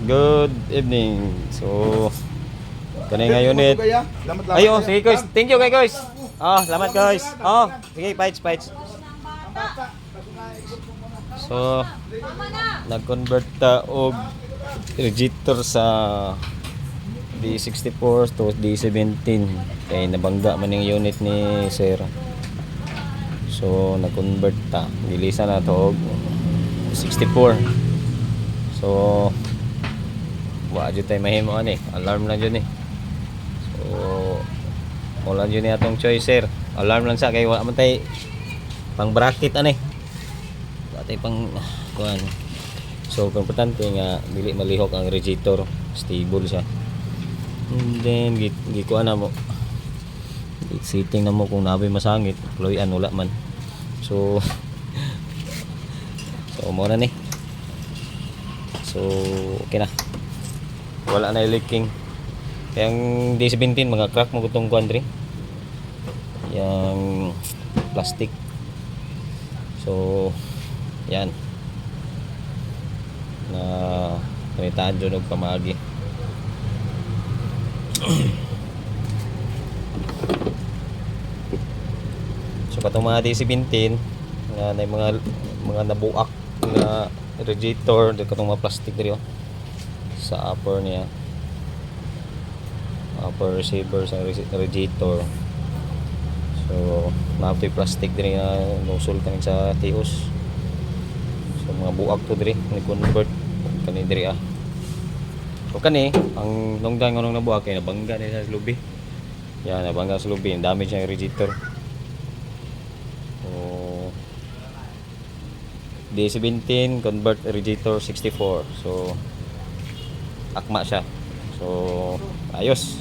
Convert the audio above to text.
Good evening. So, kanay nga unit. Ay, oh, sige guys. Thank you kay guys. Oh, salamat guys. Oh, sige, fights. So, nag-convert ta og register sa D64 to D17 kay nabangga man yung unit ni sir. So, nag-convert ta. Nilisan na to og 64. So, wa jud tay mahimo ani, alarm lang jud ni. So, wala jud ni atong choice sir. Alarm lang sa kay wa man tay pang bracket ani. Wa tay pang kuan. So, importante nga dili malihok ang radiator, stable siya. And then gikuan na mo. Setting na mo kung naboy masangit, kloyan wala man. So, mo na ni. So, okay na. Wala na leaking. Kaya ang D17 mga crack mo kutong kuandri. Yang plastic. So, yan. Na panitaan dyan og pamagi. So, katong mga D17 na mga nabuak na radiator, dito katong mga plastic dito sa upper niya, upper receiver sa radiator. So naapay plastic diri na nosol kaning sa tihos. So mga buak to diri ni convert kani diri ah. So kani ang longgang ngonong nabuak kay nabangga ni sa lubi. Yan, nabangga sa lubi, damage ang radiator. So D17 convert radiator 64. So akma siya. So ayos.